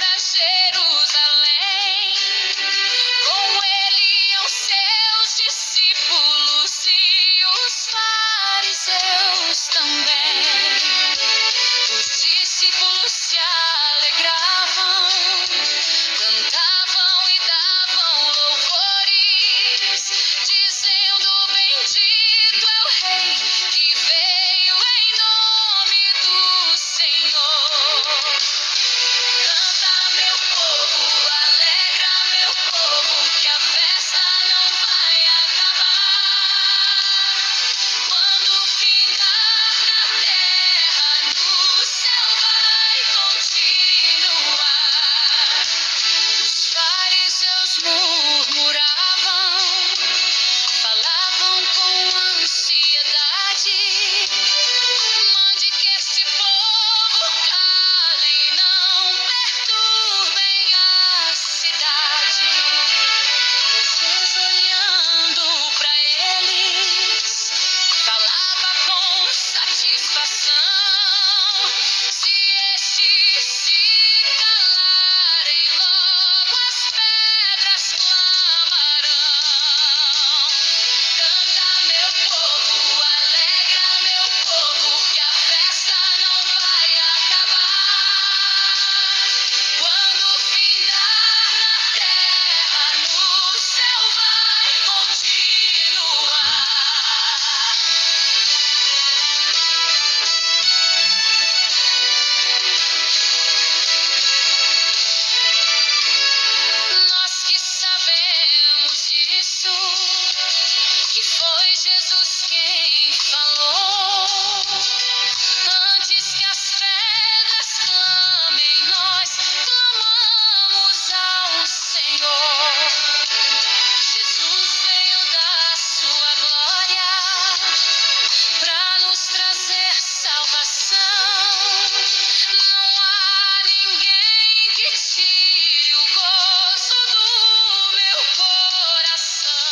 para Jerusalém. Com ele iam seus discípulos e os fariseus também. Os discípulos se alegravam, cantavam e davam louvores, dizendo: bendito é o Rei que veio em nome do Senhor. Canta, meu povo, alegra, meu povo, que a festa não vai acabar. Quando findar na terra, no céu vai continuar. Os fariseus murmuravam, falavam com ansiedade: mande que este povo cale e não perturbem a cidade. Jesus, olhando para eles, falava com satisfação: se estes se calarem, logo as pedras clamarão. Canta, meu povo, alegra, meu povo, que a festa não vai acabar. Quando findar na terra, no céu vai continuar. Nós que sabemos disso, que foi Jesus quem falou. Antes que as pedras clamem, nós clamamos ao Senhor. Jesus veio da sua glória para nos trazer salvação. Não há ninguém que tire o gozo do meu coração.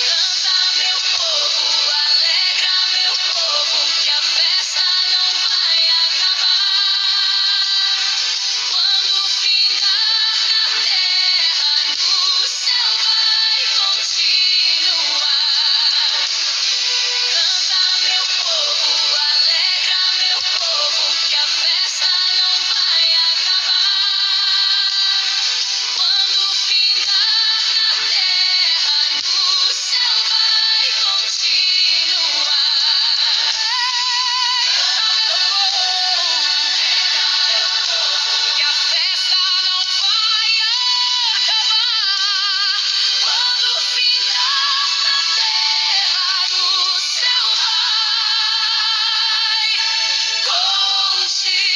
Canta, meu povo, alegra, meu povo, que a festa não vai acabar. Quando findar na terra, no céu vai continuar. Canta, meu povo, alegra, meu povo, que a festa não vai acabar. Quando findar na terra, no céu vai continuar. Que a festa não vai acabar. Quando findar na terra, no céu vai continuar.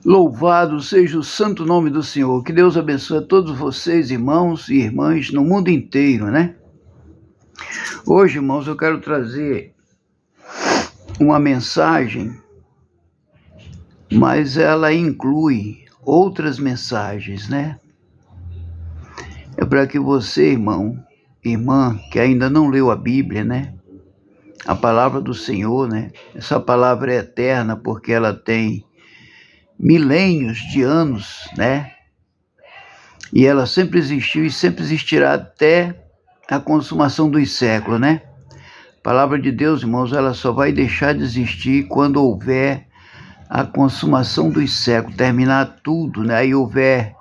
Louvado seja o santo nome do Senhor. Que Deus abençoe a todos vocês, irmãos e irmãs, no mundo inteiro, né? Hoje, irmãos, eu quero trazer uma mensagem, mas ela inclui outras mensagens, né? É para que você, irmão, irmã, que ainda não leu a Bíblia, né? A palavra do Senhor, né? Essa palavra é eterna porque ela tem milênios de anos, né? E ela sempre existiu e sempre existirá até a consumação dos séculos, né? A palavra de Deus, irmãos, ela só vai deixar de existir quando houver a consumação dos séculos, terminar tudo, né? Aí houver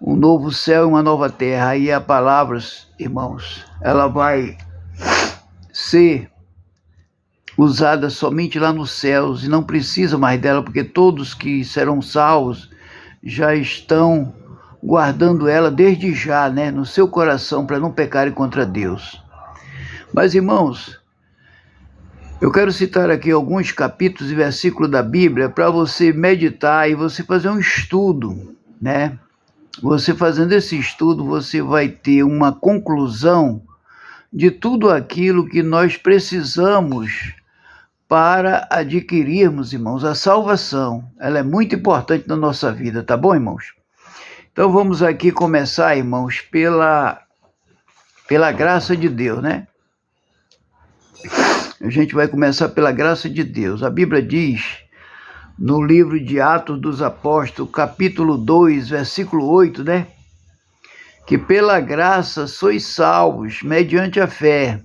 um novo céu e uma nova terra. Aí a palavra, irmãos, ela vai ser usada somente lá nos céus e não precisa mais dela, porque todos que serão salvos já estão guardando ela desde já, né, no seu coração, para não pecarem contra Deus. Mas, irmãos, eu quero citar aqui alguns capítulos e versículos da Bíblia para você meditar e você fazer um estudo, né? Você fazendo esse estudo, você vai ter uma conclusão de tudo aquilo que nós precisamos para adquirirmos, irmãos, a salvação. Ela é muito importante na nossa vida, tá bom, irmãos? Então vamos aqui começar, irmãos, pela graça de Deus, né? A gente vai começar pela graça de Deus. A Bíblia diz, no livro de Atos dos Apóstolos, capítulo 2, versículo 8, né? Que pela graça sois salvos, mediante a fé.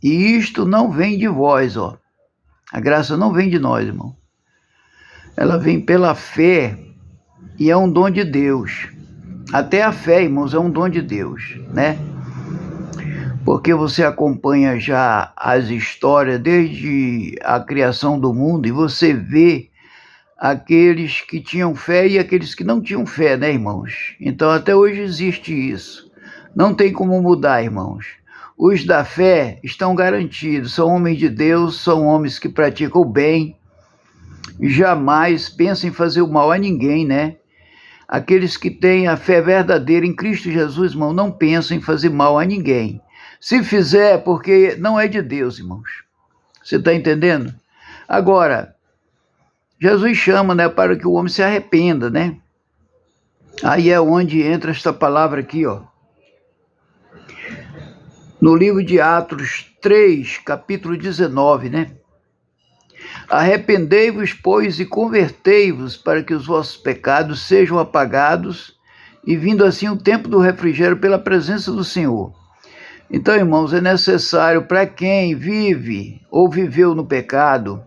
E isto não vem de vós, ó. A graça não vem de nós, irmão. Ela vem pela fé e é um dom de Deus. Até a fé, irmãos, é um dom de Deus, né? Porque você acompanha já as histórias desde a criação do mundo e você vê aqueles que tinham fé e aqueles que não tinham fé, né, irmãos? Então até hoje existe isso. Não tem como mudar, irmãos. Os da fé estão garantidos, são homens de Deus, são homens que praticam o bem, jamais pensam em fazer o mal a ninguém, né? Aqueles que têm a fé verdadeira em Cristo Jesus, irmão, não pensam em fazer mal a ninguém. Se fizer, é porque não é de Deus, irmãos. Você está entendendo? Agora, Jesus chama, né, para que o homem se arrependa, né? Aí é onde entra esta palavra aqui, ó. No livro de Atos 3, capítulo 19, né? Arrependei-vos, pois, e convertei-vos para que os vossos pecados sejam apagados e vindo assim o tempo do refrigério pela presença do Senhor. Então, irmãos, é necessário para quem vive ou viveu no pecado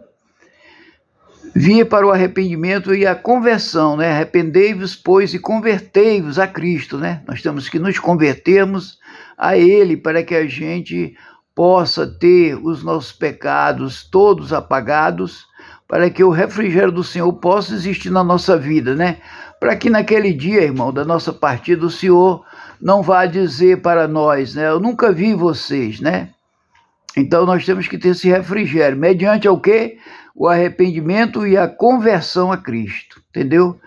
vir para o arrependimento e a conversão, né? Arrependei-vos, pois, e convertei-vos a Cristo, né? Nós temos que nos convertermos a Ele para que a gente possa ter os nossos pecados todos apagados, para que o refrigério do Senhor possa existir na nossa vida, né? Para que naquele dia, irmão, da nossa partida, o Senhor não vá dizer para nós, né? Eu nunca vi vocês, né? Então nós temos que ter esse refrigério, mediante o quê? O arrependimento e a conversão a Cristo, entendeu?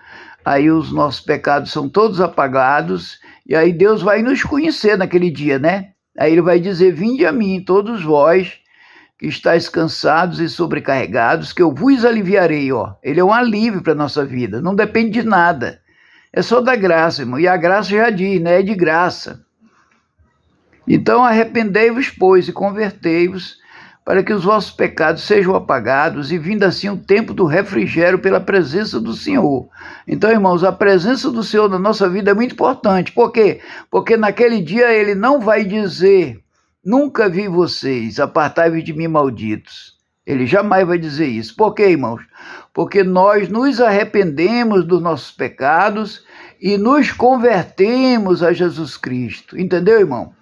Aí os nossos pecados são todos apagados, e aí Deus vai nos conhecer naquele dia, né? Aí Ele vai dizer, vinde a mim, todos vós que estáis cansados e sobrecarregados, que eu vos aliviarei, ó. Ele é um alívio para a nossa vida, não depende de nada. É só da graça, irmão, e a graça já diz, né? É de graça. Então arrependei-vos, pois, e convertei-vos, para que os vossos pecados sejam apagados, e vindo assim o tempo do refrigério pela presença do Senhor. Então, irmãos, a presença do Senhor na nossa vida é muito importante. Por quê? Porque naquele dia Ele não vai dizer, nunca vi vocês, apartai-vos de mim, malditos. Ele jamais vai dizer isso. Por quê, irmãos? Porque nós nos arrependemos dos nossos pecados e nos convertemos a Jesus Cristo. Entendeu, irmão?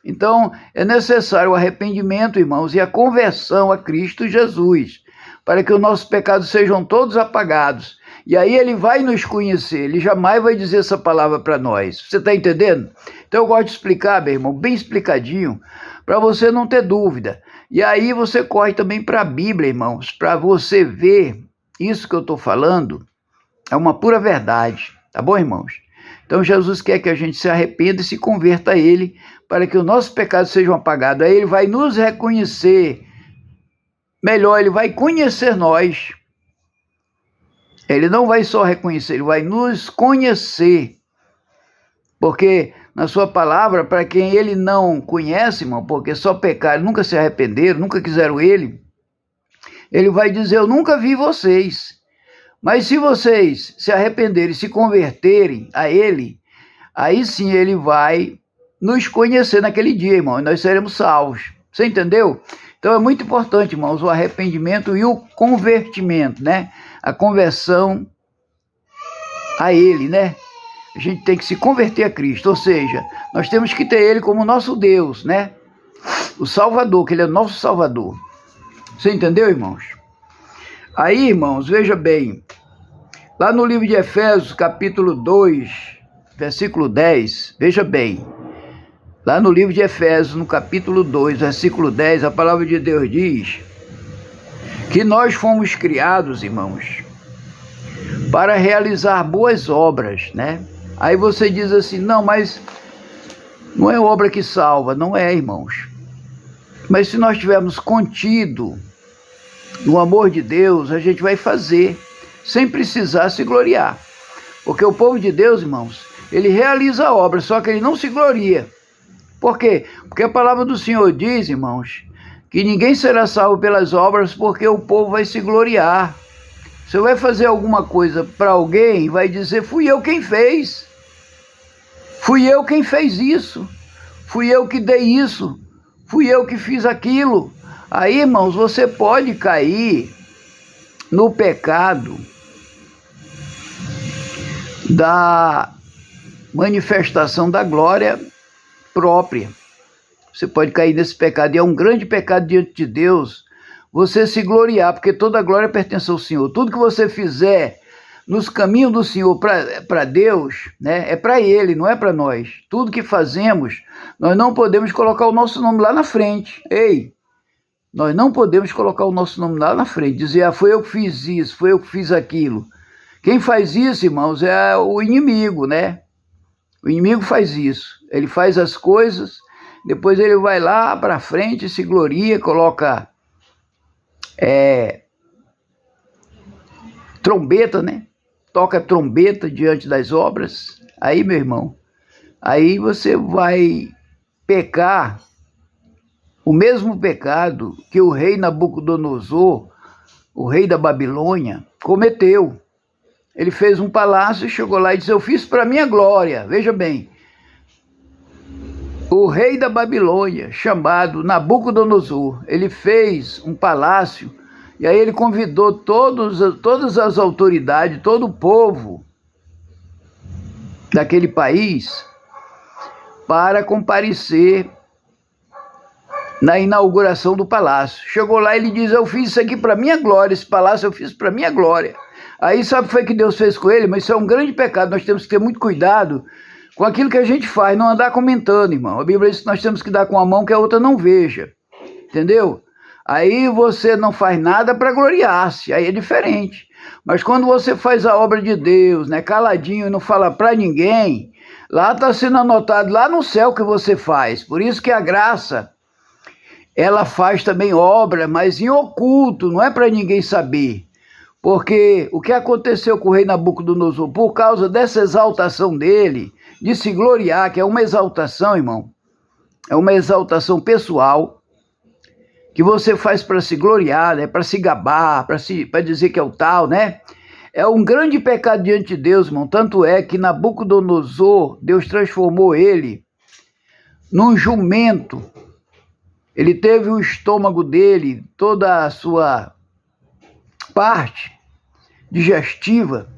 Então, é necessário o arrependimento, irmãos, e a conversão a Cristo Jesus, para que os nossos pecados sejam todos apagados. E aí Ele vai nos conhecer, Ele jamais vai dizer essa palavra para nós. Você está entendendo? Então eu gosto de explicar, meu irmão, bem explicadinho, para você não ter dúvida. E aí você corre também para a Bíblia, irmãos, para você ver isso que eu estou falando, é uma pura verdade. Tá bom, irmãos? Então Jesus quer que a gente se arrependa e se converta a Ele, para que os nossos pecados sejam apagados. Aí Ele vai nos reconhecer melhor, Ele vai conhecer nós. Ele não vai só reconhecer, Ele vai nos conhecer. Porque na sua palavra, para quem Ele não conhece, irmão, porque só pecaram, nunca se arrependeram, nunca quiseram Ele, Ele vai dizer, eu nunca vi vocês. Mas se vocês se arrependerem e se converterem a Ele, aí sim Ele vai nos conhecer naquele dia, irmão, e nós seremos salvos. Você entendeu? Então é muito importante, irmãos, o arrependimento e o convertimento, né? A conversão a Ele, né? A gente tem que se converter a Cristo, ou seja, nós temos que ter Ele como nosso Deus, né? O Salvador, que Ele é nosso Salvador. Você entendeu, irmãos? Aí, irmãos, veja bem, lá no livro de Efésios, capítulo 2, versículo 10, veja bem, lá no livro de Efésios, no capítulo 2, versículo 10, a palavra de Deus diz que nós fomos criados, irmãos, para realizar boas obras, né? Aí você diz assim, não, mas não é obra que salva. Não é, irmãos. Mas se nós tivermos contido no amor de Deus, a gente vai fazer, sem precisar se gloriar. Porque o povo de Deus, irmãos, ele realiza a obra, só que ele não se gloria. Por quê? Porque a palavra do Senhor diz, irmãos, que ninguém será salvo pelas obras, porque o povo vai se gloriar. Você vai fazer alguma coisa para alguém, vai dizer, fui eu quem fez. Fui eu quem fez isso. Fui eu que dei isso. Fui eu que fiz aquilo. Aí, irmãos, você pode cair no pecado da manifestação da glória própria. Você pode cair nesse pecado, e é um grande pecado diante de Deus você se gloriar, porque toda a glória pertence ao Senhor. Tudo que você fizer nos caminhos do Senhor para Deus, né, é para Ele, não é para nós. Tudo que fazemos, nós não podemos colocar o nosso nome lá na frente. Ei, nós não podemos colocar o nosso nome lá na frente, dizer, foi eu que fiz isso, foi eu que fiz aquilo. Quem faz isso, irmãos, é o inimigo, né? O inimigo faz isso. Ele faz as coisas, depois ele vai lá para frente, se gloria, coloca trombeta, né? Toca trombeta diante das obras. Aí, meu irmão, aí você vai pecar o mesmo pecado que o rei Nabucodonosor, o rei da Babilônia, cometeu. Ele fez um palácio, chegou lá e disse, eu fiz para minha glória. Veja bem, o rei da Babilônia, chamado Nabucodonosor, ele fez um palácio, e aí ele convidou todas as autoridades, todo o povo daquele país para comparecer na inauguração do palácio. Chegou lá e ele diz, eu fiz isso aqui para minha glória, esse palácio eu fiz para minha glória. Aí sabe o que foi que Deus fez com ele? Mas isso é um grande pecado, nós temos que ter muito cuidado com aquilo que a gente faz, não andar comentando, irmão. A Bíblia diz que nós temos que dar com a mão que a outra não veja, entendeu? Aí você não faz nada para gloriar-se, aí é diferente. Mas quando você faz a obra de Deus, né, caladinho e não fala para ninguém, lá está sendo anotado lá no céu que você faz. Por isso que a graça, ela faz também obra, mas em oculto, não é para ninguém saber. Porque o que aconteceu com o rei Nabucodonosor, por causa dessa exaltação dele, de se gloriar, que é uma exaltação, irmão, é uma exaltação pessoal, que você faz para se gloriar, né, para se gabar, para dizer que é o tal, né? É um grande pecado diante de Deus, irmão. Tanto é que Nabucodonosor, Deus transformou ele num jumento. Ele teve o estômago dele, toda a sua parte digestiva,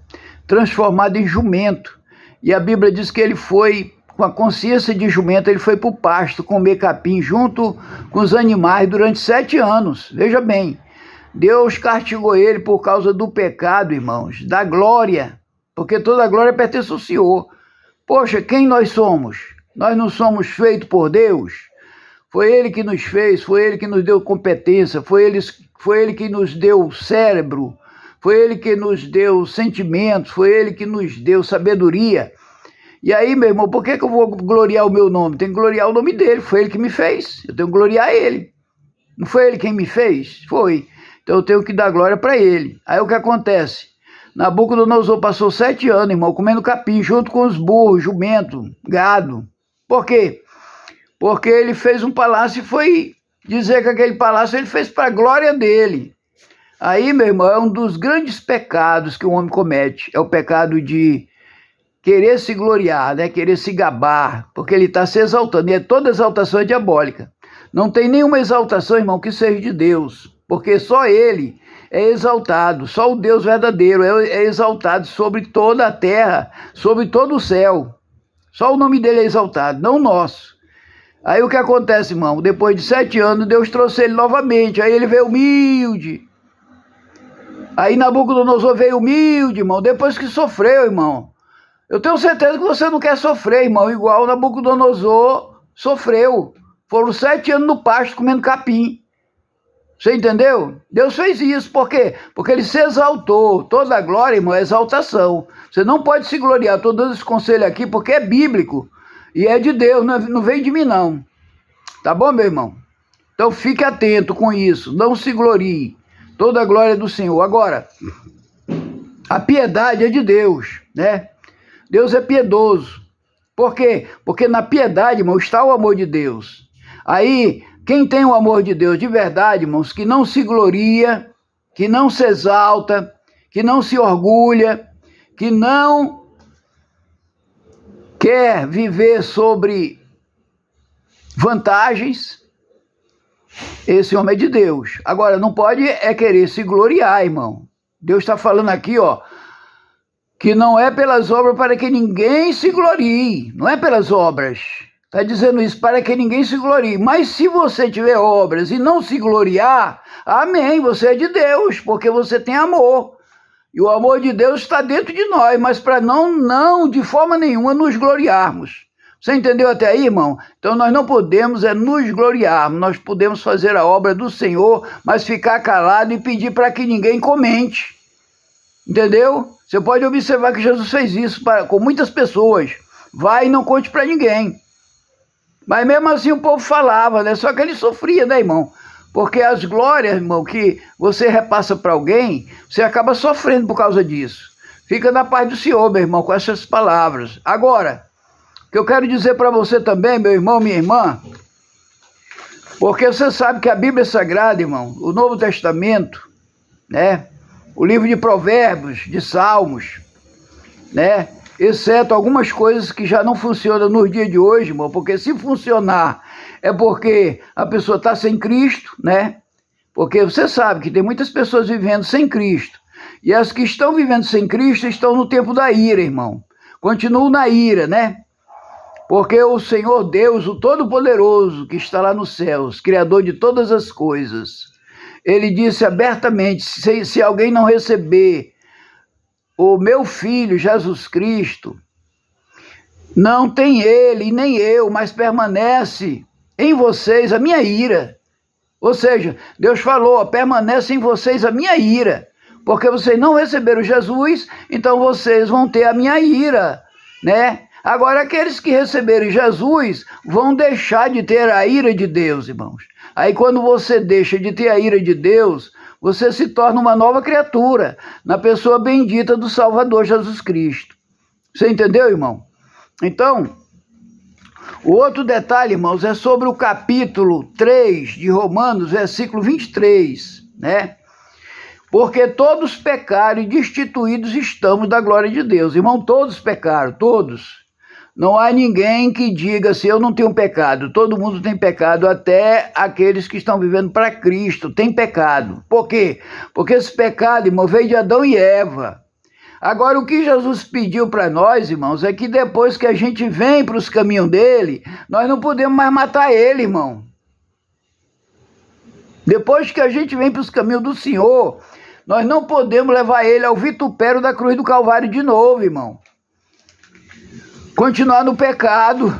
transformada em jumento. E a Bíblia diz que ele foi, com a consciência de jumento, ele foi para o pasto comer capim junto com os animais durante 7 anos. Veja bem, Deus castigou ele por causa do pecado, irmãos, da glória, porque toda a glória pertence ao Senhor. Poxa, quem nós somos? Nós não somos feitos por Deus? Foi Ele que nos fez, foi Ele que nos deu competência, foi Ele que nos deu cérebro, foi Ele que nos deu sentimentos, foi Ele que nos deu sabedoria. E aí, meu irmão, por que eu vou gloriar o meu nome? Tenho que gloriar o nome dele, foi Ele que me fez, eu tenho que gloriar Ele. Não foi Ele quem me fez? Foi. Então eu tenho que dar glória para Ele. Aí o que acontece? Nabucodonosor passou 7 anos, irmão, comendo capim, junto com os burros, jumento, gado. Por quê? Porque ele fez um palácio e foi dizer que aquele palácio ele fez para a glória dele. Aí, meu irmão, é um dos grandes pecados que o homem comete. É o pecado de querer se gloriar, né? Querer se gabar, porque ele está se exaltando. E toda exaltação é diabólica. Não tem nenhuma exaltação, irmão, que seja de Deus, porque só Ele é exaltado, só o Deus verdadeiro é exaltado sobre toda a terra, sobre todo o céu. Só o nome dele é exaltado, não o nosso. Aí o que acontece, irmão? Depois de 7 anos, Deus trouxe ele novamente. Aí ele veio humilde. Aí Nabucodonosor veio humilde, irmão, depois que sofreu, irmão. Eu tenho certeza que você não quer sofrer, irmão, igual Nabucodonosor sofreu. Foram 7 anos no pasto comendo capim. Você entendeu? Deus fez isso. Por quê? Porque ele se exaltou. Toda a glória, irmão, é exaltação. Você não pode se gloriar. Estou dando esse conselho aqui porque é bíblico. E é de Deus, não vem de mim, não. Tá bom, meu irmão? Então fique atento com isso. Não se glorie. Toda a glória é do Senhor. Agora, a piedade é de Deus, né? Deus é piedoso. Por quê? Porque na piedade, irmão, está o amor de Deus. Aí, quem tem o amor de Deus de verdade, irmãos, que não se gloria, que não se exalta, que não se orgulha, que não quer viver sobre vantagens, esse homem é de Deus. Agora, não pode querer se gloriar, irmão. Deus está falando aqui, ó, que não é pelas obras para que ninguém se glorie. Não é pelas obras. Está dizendo isso para que ninguém se glorie. Mas se você tiver obras e não se gloriar, amém, você é de Deus, porque você tem amor. E o amor de Deus está dentro de nós, mas para não de forma nenhuma nos gloriarmos. Você entendeu até aí, irmão? Então nós não podemos nos gloriarmos, nós podemos fazer a obra do Senhor, mas ficar calado e pedir para que ninguém comente. Entendeu? Você pode observar que Jesus fez isso com muitas pessoas. Vai e não conte para ninguém. Mas mesmo assim o povo falava, né? Só que ele sofria, né, irmão? Porque as glórias, irmão, que você repassa para alguém, você acaba sofrendo por causa disso. Fica na paz do Senhor, meu irmão, com essas palavras. Agora, o que eu quero dizer para você também, meu irmão, minha irmã, porque você sabe que a Bíblia Sagrada, irmão, o Novo Testamento, né? O livro de Provérbios, de Salmos, né? Exceto algumas coisas que já não funcionam nos dias de hoje, irmão, porque se funcionar é porque a pessoa está sem Cristo, né? Porque você sabe que tem muitas pessoas vivendo sem Cristo. E as que estão vivendo sem Cristo estão no tempo da ira, irmão. Continuam na ira, né? Porque o Senhor Deus, o Todo-Poderoso, que está lá nos céus, Criador de todas as coisas, ele disse abertamente, se alguém não receber o meu Filho, Jesus Cristo, não tem ele, nem eu, mas permanece em vocês a minha ira. Ou seja, Deus falou, permanece em vocês a minha ira, porque vocês não receberam Jesus, então vocês vão ter a minha ira, né? Agora, aqueles que receberem Jesus vão deixar de ter a ira de Deus, irmãos. Aí, quando você deixa de ter a ira de Deus, você se torna uma nova criatura, na pessoa bendita do Salvador Jesus Cristo. Você entendeu, irmão? Então, o outro detalhe, irmãos, é sobre o capítulo 3 de Romanos, versículo 23, né? Porque todos pecaram e destituídos estamos da glória de Deus. Irmão, todos pecaram, todos. Não há ninguém que diga assim, eu não tenho pecado. Todo mundo tem pecado, até aqueles que estão vivendo para Cristo têm pecado. Por quê? Porque esse pecado, irmão, veio de Adão e Eva. Agora, o que Jesus pediu para nós, irmãos, é que depois que a gente vem para os caminhos dele, nós não podemos mais matar ele, irmão. Depois que a gente vem para os caminhos do Senhor, nós não podemos levar ele ao vitupério da cruz do Calvário de novo, irmão. Continuar no pecado.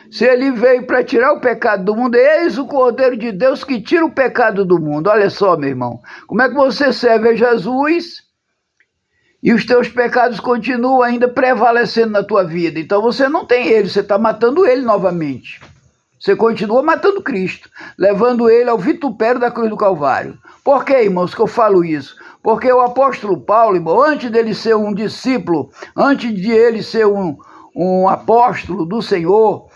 Se ele veio para tirar o pecado do mundo, eis o Cordeiro de Deus que tira o pecado do mundo. Olha só, meu irmão, como é que você serve a Jesus e os teus pecados continuam ainda prevalecendo na tua vida? Então você não tem ele, você está matando ele novamente. Você continua matando Cristo, levando ele ao vitupério da cruz do Calvário. Por que, irmãos, que eu falo isso? Porque o apóstolo Paulo, irmão, antes dele ser um discípulo, antes de ele ser um apóstolo do Senhor,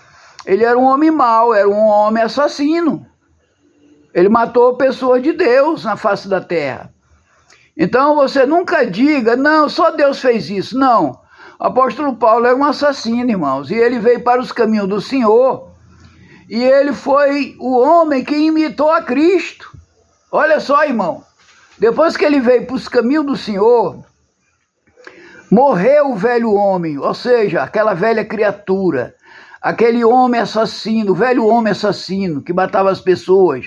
ele era um homem mau, era um homem assassino. Ele matou pessoas de Deus na face da terra. Então você nunca diga, não, só Deus fez isso. Não, o apóstolo Paulo era um assassino, irmãos, e ele veio para os caminhos do Senhor, e ele foi o homem que imitou a Cristo. Olha só, irmão, depois que ele veio para os caminhos do Senhor, morreu o velho homem, ou seja, aquela velha criatura, aquele homem assassino, o velho homem assassino que matava as pessoas,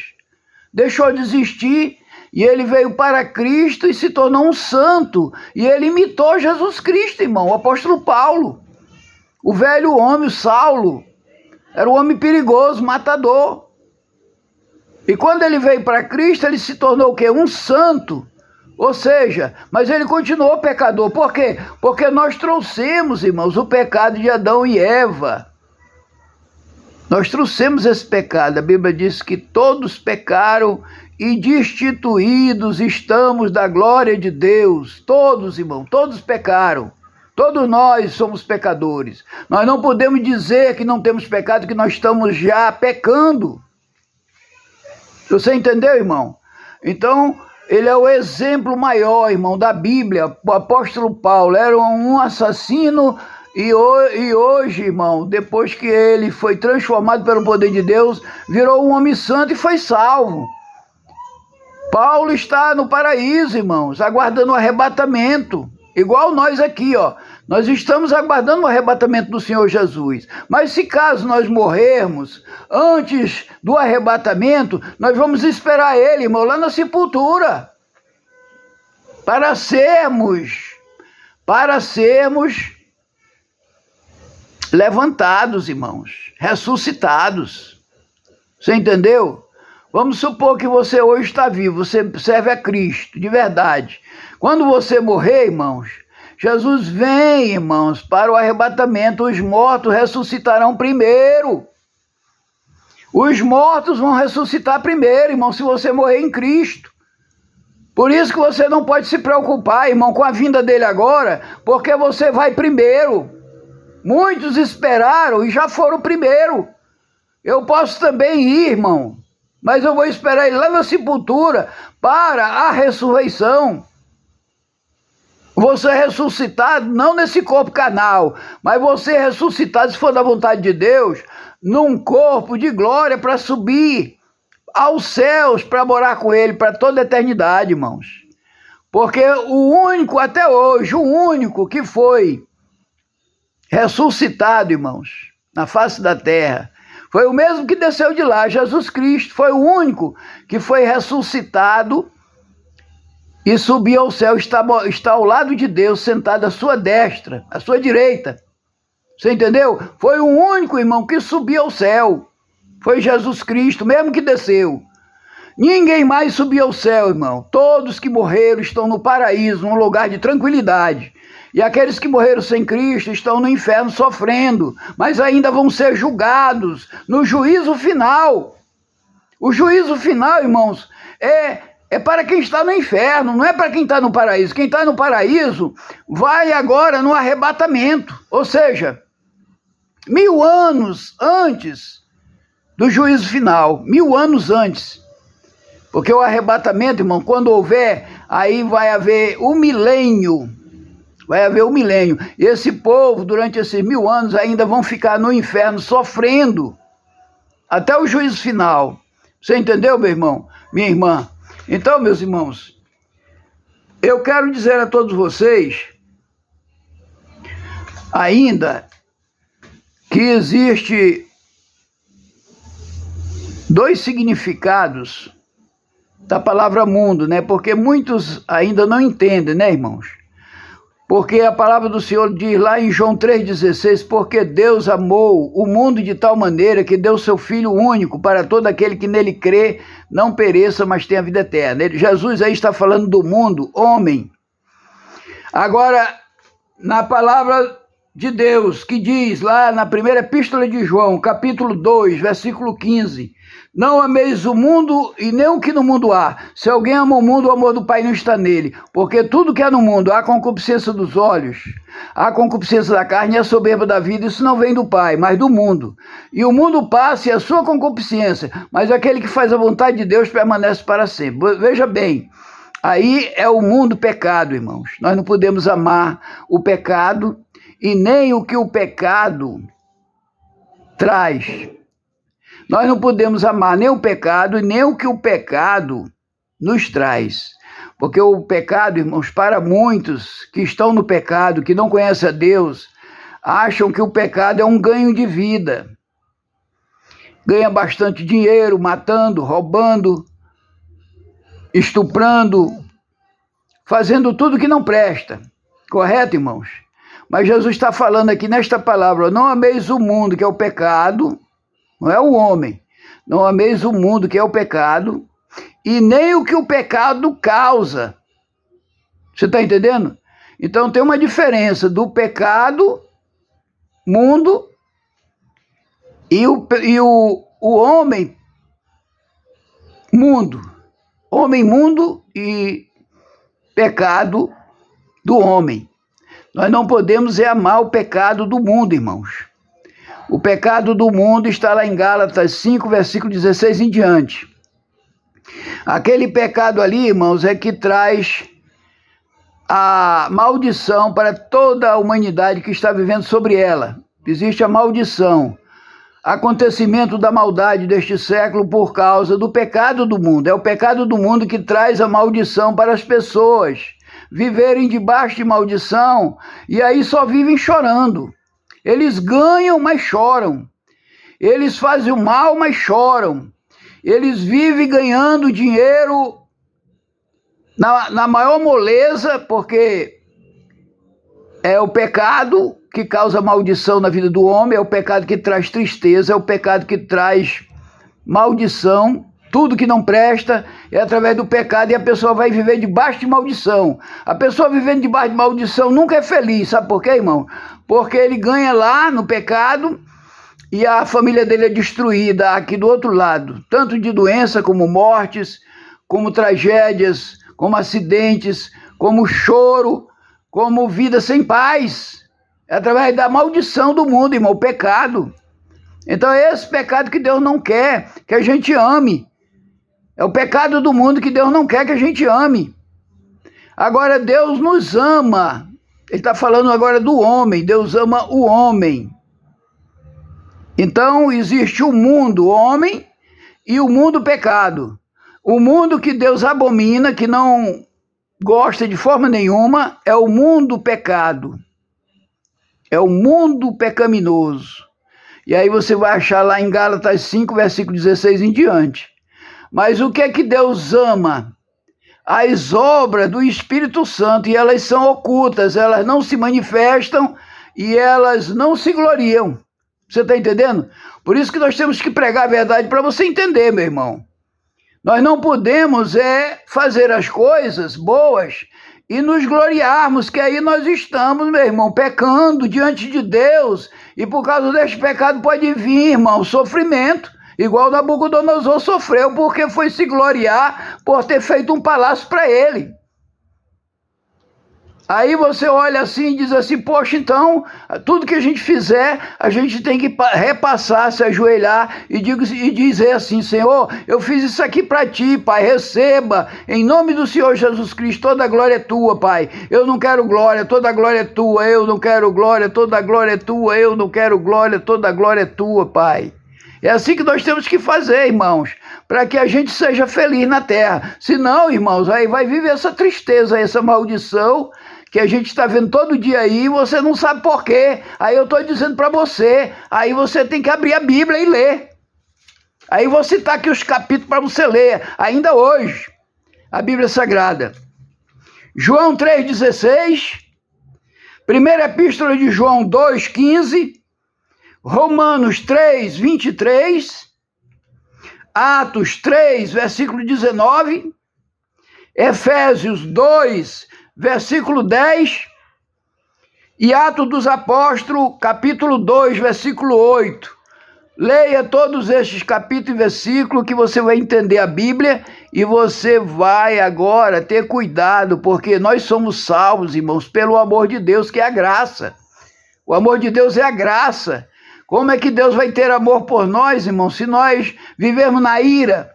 deixou de existir e ele veio para Cristo e se tornou um santo. E ele imitou Jesus Cristo, irmão, o apóstolo Paulo. O velho homem, o Saulo, era um homem perigoso, matador. E quando ele veio para Cristo, ele se tornou o quê? Um santo. Ou seja, mas ele continuou pecador. Por quê? Porque nós trouxemos, irmãos, o pecado de Adão e Eva. Nós trouxemos esse pecado. A Bíblia diz que todos pecaram e destituídos estamos da glória de Deus. Todos, irmão, todos pecaram. Todos nós somos pecadores. Nós não podemos dizer que não temos pecado, que nós estamos já pecando. Você entendeu, irmão? Então, ele é o exemplo maior, irmão, da Bíblia. O apóstolo Paulo era um assassino e hoje, irmão, depois que ele foi transformado pelo poder de Deus, virou um homem santo e foi salvo. Paulo está no paraíso, irmãos, aguardando o arrebatamento. Igual nós aqui, ó. Nós estamos aguardando o arrebatamento do Senhor Jesus. Mas se caso nós morrermos antes do arrebatamento, nós vamos esperar ele, irmão, lá na sepultura. Para sermos levantados, irmãos, ressuscitados. Você entendeu? Vamos supor que você hoje está vivo, você serve a Cristo, de verdade. Quando você morrer, irmãos, Jesus vem, irmãos, para o arrebatamento. Os mortos ressuscitarão primeiro. Os mortos vão ressuscitar primeiro, irmão, se você morrer em Cristo. Por isso que você não pode se preocupar, irmão, com a vinda dele agora, porque você vai primeiro. Muitos esperaram e já foram primeiro. Eu posso também ir, irmão, mas eu vou esperar ele lá na sepultura para a ressurreição. Você é ressuscitado, não nesse corpo carnal, mas você é ressuscitado, se for da vontade de Deus, num corpo de glória para subir aos céus, para morar com ele para toda a eternidade, irmãos. Porque o único, até hoje, o único que foi ressuscitado, irmãos, na face da terra, foi o mesmo que desceu de lá, Jesus Cristo. Foi o único que foi ressuscitado e subiu ao céu, está ao lado de Deus, sentado à sua destra, à sua direita. Você entendeu? Foi o único, irmão, que subiu ao céu. Foi Jesus Cristo, mesmo que desceu. Ninguém mais subiu ao céu, irmão. Todos que morreram estão no paraíso, num lugar de tranquilidade. E aqueles que morreram sem Cristo estão no inferno sofrendo, mas ainda vão ser julgados no juízo final. O juízo final, irmãos, é para quem está no inferno, não é para quem está no paraíso. Quem está no paraíso vai agora no arrebatamento, ou seja, 1000 anos antes do juízo final, 1000 anos antes. Porque o arrebatamento, irmão, quando houver, aí vai haver o milênio. Vai haver o milênio. E esse povo, durante esses 1000 anos, ainda vão ficar no inferno sofrendo até o juízo final. Você entendeu, meu irmão? Minha irmã? Então, meus irmãos, eu quero dizer a todos vocês ainda que existe 2 significados da palavra mundo, né? Porque muitos ainda não entendem, né, irmãos? Porque a palavra do Senhor diz lá em João 3,16, porque Deus amou o mundo de tal maneira que deu seu Filho único para todo aquele que nele crê, não pereça, mas tenha vida eterna. Jesus aí está falando do mundo, homem. Agora, na palavra de Deus, que diz lá na primeira epístola de João, capítulo 2, versículo 15, não ameis o mundo e nem o que no mundo há. Se alguém ama o mundo, o amor do Pai não está nele. Porque tudo que há no mundo, há concupiscência dos olhos, há concupiscência da carne e a soberba da vida, isso não vem do Pai, mas do mundo. E o mundo passa e a sua concupiscência, mas aquele que faz a vontade de Deus permanece para sempre. Veja bem, aí é o mundo pecado, irmãos. Nós não podemos amar o pecado e nem o que o pecado traz. Nós não podemos amar nem o pecado e nem o que o pecado nos traz. Porque o pecado, irmãos, para muitos que estão no pecado, que não conhecem a Deus, acham que o pecado é um ganho de vida. Ganha bastante dinheiro, matando, roubando, estuprando, fazendo tudo que não presta. Correto, irmãos? Mas Jesus está falando aqui nesta palavra, não ameis o mundo, que é o pecado, não é o homem. Não ameis o mundo, que é o pecado, e nem o que o pecado causa. Você está entendendo? Então tem uma diferença do pecado, mundo, e o homem, mundo. homem, mundo e pecado do homem. Nós não podemos amar o pecado do mundo, irmãos. O pecado do mundo está lá em Gálatas 5, versículo 16 em diante. Aquele pecado ali, irmãos, é que traz a maldição para toda a humanidade que está vivendo sobre ela. Existe a maldição, acontecimento da maldade deste século por causa do pecado do mundo. É o pecado do mundo que traz a maldição para as pessoas viverem debaixo de maldição e aí só vivem chorando. Eles ganham, mas choram. Eles fazem o mal, mas choram. Eles vivem ganhando dinheiro na maior moleza, porque é o pecado que causa maldição na vida do homem, é o pecado que traz tristeza, é o pecado que traz maldição. Tudo que não presta é através do pecado e a pessoa vai viver debaixo de maldição. A pessoa vivendo debaixo de maldição nunca é feliz. Sabe por quê, irmão? Porque ele ganha lá no pecado e a família dele é destruída aqui do outro lado. Tanto de doença como mortes, como tragédias, como acidentes, como choro, como vida sem paz. É através da maldição do mundo, irmão, o pecado. Então é esse pecado que Deus não quer que a gente ame. É o pecado do mundo que Deus não quer que a gente ame. Agora, Deus nos ama. Ele está falando agora do homem. Deus ama o homem. Então, existe o mundo homem e o mundo pecado. O mundo que Deus abomina, que não gosta de forma nenhuma, é o mundo pecado. É o mundo pecaminoso. E aí você vai achar lá em Gálatas 5, versículo 16 em diante. Mas o que é que Deus ama? As obras do Espírito Santo, e elas são ocultas, elas não se manifestam e elas não se gloriam. Você está entendendo? Por isso que nós temos que pregar a verdade para você entender, meu irmão. Nós não podemos fazer as coisas boas e nos gloriarmos, que aí nós estamos, meu irmão, pecando diante de Deus, e por causa deste pecado pode vir, irmão, sofrimento. Igual Nabucodonosor sofreu porque foi se gloriar por ter feito um palácio para ele. Aí você olha assim e diz assim, poxa, então, tudo que a gente fizer, a gente tem que repassar, se ajoelhar e dizer assim, Senhor, eu fiz isso aqui para ti, Pai, receba, em nome do Senhor Jesus Cristo, toda a glória é tua, Pai. Eu não quero glória, toda a glória é tua, eu não quero glória, toda a glória é tua, eu não quero glória, toda a glória é tua, Pai. É assim que nós temos que fazer, irmãos, para que a gente seja feliz na terra. Senão, irmãos, aí vai viver essa tristeza, essa maldição que a gente está vendo todo dia aí e você não sabe por quê. Aí eu estou dizendo para você, aí você tem que abrir a Bíblia e ler. Aí vou citar aqui os capítulos para você ler, ainda hoje, a Bíblia Sagrada. João 3,16, primeira epístola de João 2,15, Romanos 3, 23, Atos 3, versículo 19, Efésios 2, versículo 10, e Atos dos Apóstolos, capítulo 2, versículo 8. Leia todos estes capítulos e versículos que você vai entender a Bíblia e você vai agora ter cuidado, porque nós somos salvos, irmãos, pelo amor de Deus, que é a graça. O amor de Deus é a graça. Como é que Deus vai ter amor por nós, irmãos, se nós vivermos na ira?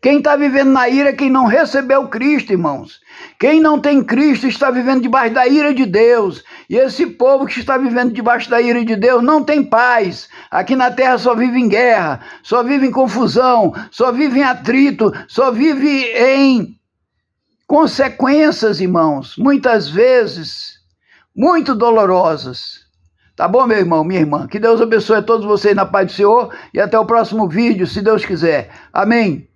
Quem está vivendo na ira é quem não recebeu Cristo, irmãos. Quem não tem Cristo está vivendo debaixo da ira de Deus. E esse povo que está vivendo debaixo da ira de Deus não tem paz. Aqui na terra só vive em guerra, só vive em confusão, só vive em atrito, só vive em consequências, irmãos, muitas vezes muito dolorosas. Tá bom, meu irmão, minha irmã? Que Deus abençoe a todos vocês na paz do Senhor e até o próximo vídeo, se Deus quiser. Amém.